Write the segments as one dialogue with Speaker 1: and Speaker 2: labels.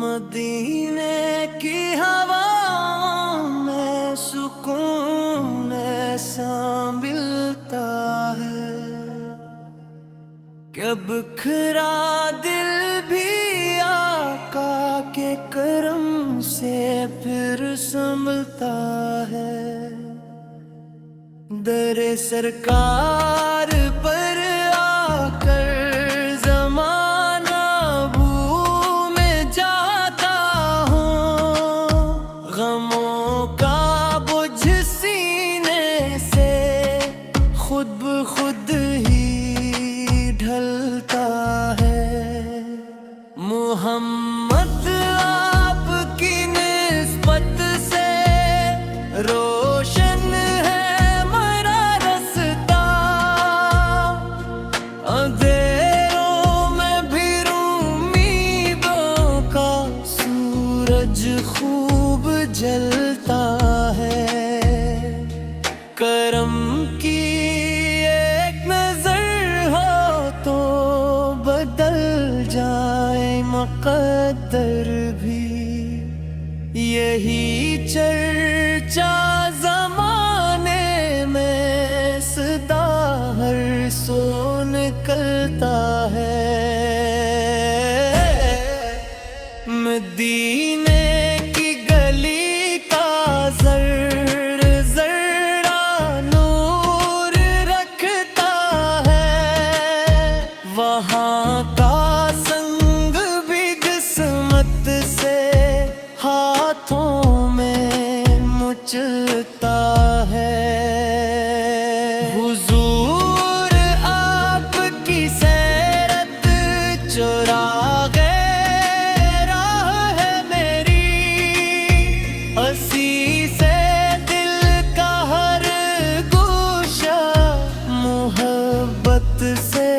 Speaker 1: مدینے کی ہوا میں سکون ایسا ملتا ہے کہ بکھرا دل بھی آقا کے کرم سے پھر سنبھلتا ہے۔ در سرکار پر آ کر زمانہ بھول جاتا ہوں، غموں کا بوجھ سینے سے خود بخود ہی ڈھلتا ہے۔ محمد آپ کی نسبت سے روشن ہے میرا رستہ، اندھیروں میں بھی امیدوں کا سورج خوب جلتا ہے۔ کرم کی ایک نظر ہو تو بدل جائے مقدر بھی، یہی چرچا زمانے میں صدا ہر سو نکلتا ہے۔ مدینے کی گلی کا زر زرا نور رکھتا ہے، وہاں کا سنگ بھی قسمت سے ہاتھوں میں مچلتا ہے۔ حضور آپ کی سیرت چراغ راہ ہے میری، اسی سے دل کا ہر گوشہ محبت سے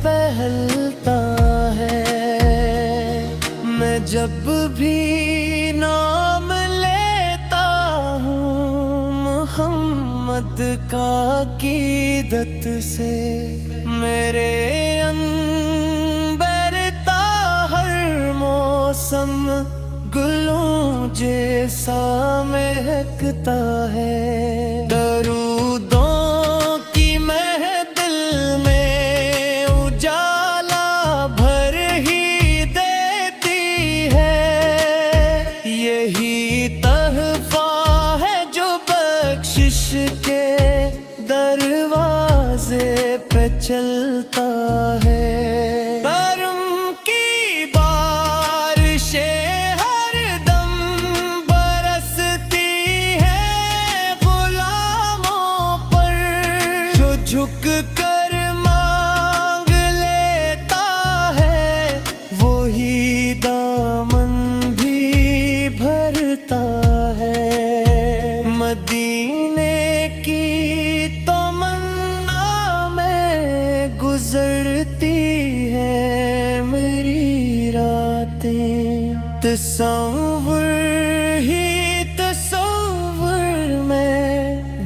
Speaker 1: بہلتا ہے۔ میں جب بھی نام لیتا ہوں محمد کا عقیدت سے، میرے انبر ہر موسم گلوں جیسا مہکتا ہے۔ درودوں کی محفل میں اجالا بھر ہی دیتی ہے، یہی تحفہ ہے جو بخشش کے دروازے پہ چلتا ہے۔ کرم کی بارشیں ہر دم برستی ہے غلاموں پر، جو جھک کر مانگ لیتا ہے وہی دامن بھی بھرتا ہے۔ مدینے کی تمنا میں گزرتی ہے میری راتیں، تصور ہی تصور میں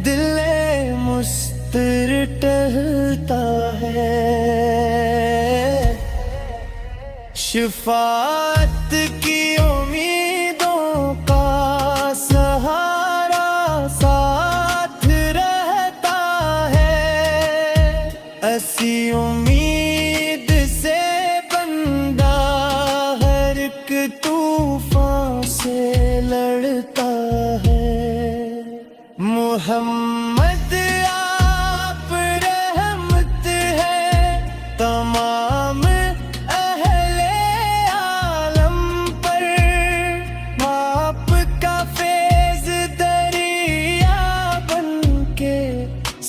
Speaker 1: دل مستر ٹہلتا ہے۔ شفاعت کی امیدوں کا سہارا ساتھ رہتا ہے، ایسی امید سے بندہ ہر ایک طوفان سے لڑتا ہے۔ محمد آپ رحمت ہے تمام اہل عالم پر، آپ کا فیض دریا بن کے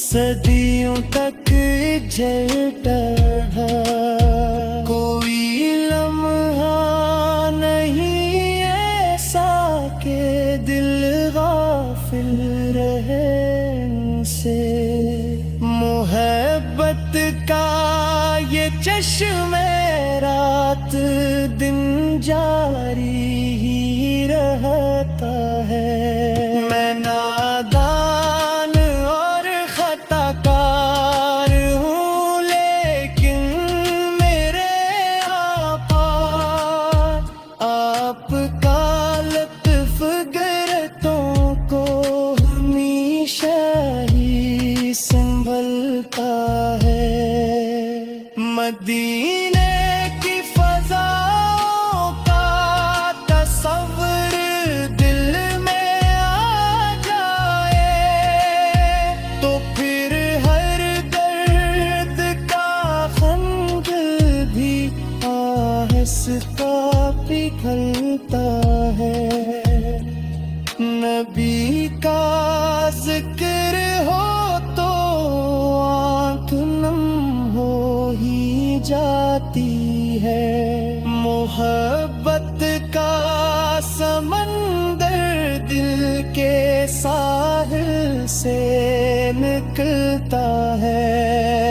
Speaker 1: صدیوں تک جلتا رہا۔ کوئی لمحہ نہیں ایسا کہ دل غافل رہے ان سے، محبت کا یہ چشم رات دن جاری ہی رہتا ہے۔ میں نادان اور خطا کار ہوں، لیکن میرے آقا آپ کا لطف غیرتوں کو ہمیشہ ہی سنبھلتا ہے مدینے کی فضاؤں کا تصور دل میں آ جائے تو پھر ہر درد کا خنج بھی آہستہ پگھلتا ہے نبی کا ذکر ہو تو آنکھ نم ہو ہی جاتی ہے محبت کا سمندر دل کے ساحل سے نکلتا ہے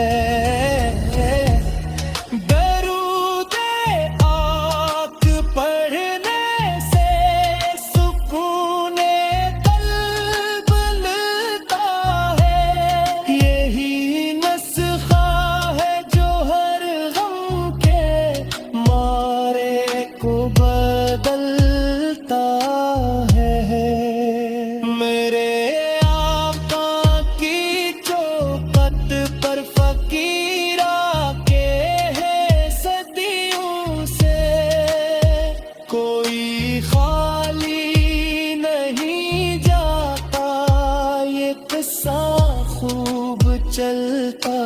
Speaker 1: خوب چلتا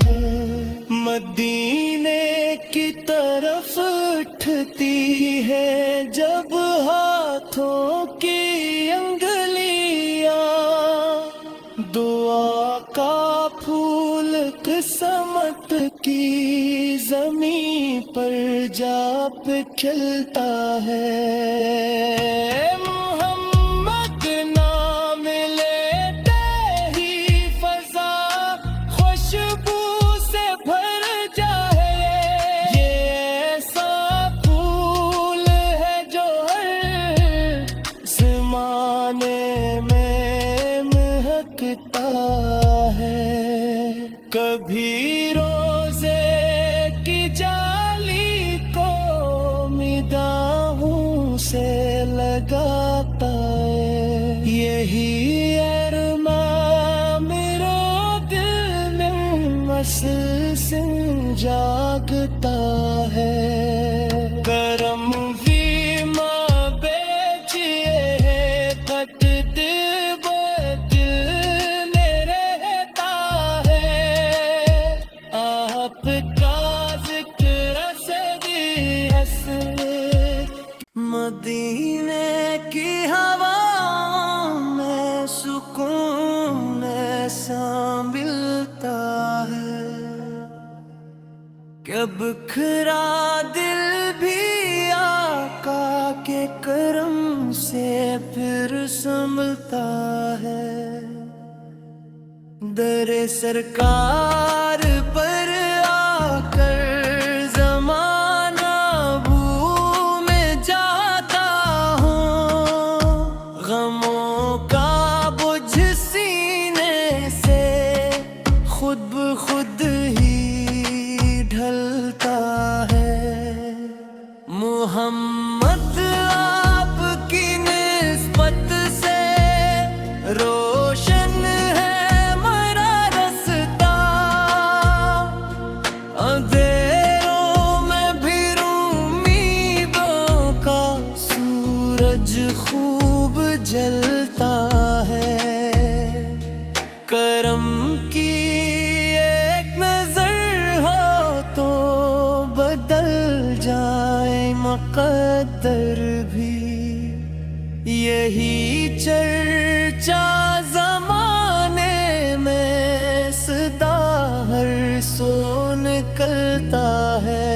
Speaker 1: ہے مدینے کی طرف اٹھتی ہے جب ہاتھوں کی انگلیاں دعا کا پھول قسمت کی زمین پر جا پکھلتا ہے کبھی روزے کی جالی کو نگاہوں سے لگاتا ہے یہی ارمان میرا دل میں مسلسل جاگتا ہے کرم مدینے کی ہوا میں سکون ایسا ملتا ہے کہ بکھرا دل بھی آقا کے کرم سے پھر سنبھلتا ہے در سرکار پر آ کر خود ہی ڈھلتا ہے محمد آپ کی نسبت سے روشن ہے میرا رستہ اندھیروں میں بھی امیدوں کا سورج خوب جلتا ہے کرم کی مقدر بھی یہی چرچا زمانے میں صدا ہر سو نکلتا ہے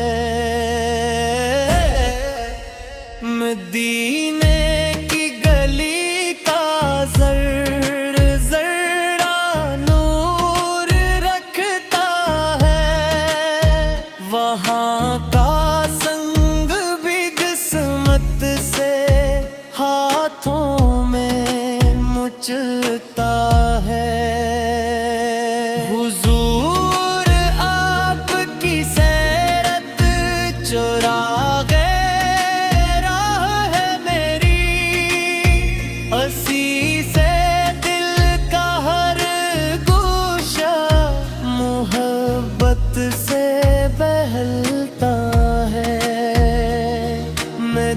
Speaker 1: مدینے کی گلی کا زر زرا نور رکھتا ہے وہاں کا ہاتھوں میں مچلتا ہے حضور آپ کی سیرت چراغ راہ ہے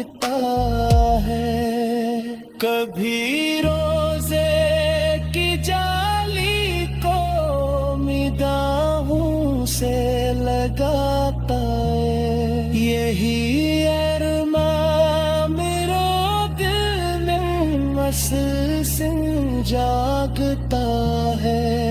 Speaker 1: لگتا ہے، کبھی روزے کی جالی کو نگاہوں سے لگاتا ہے، یہی ارمان میرا دل میں مسلسل جاگتا ہے۔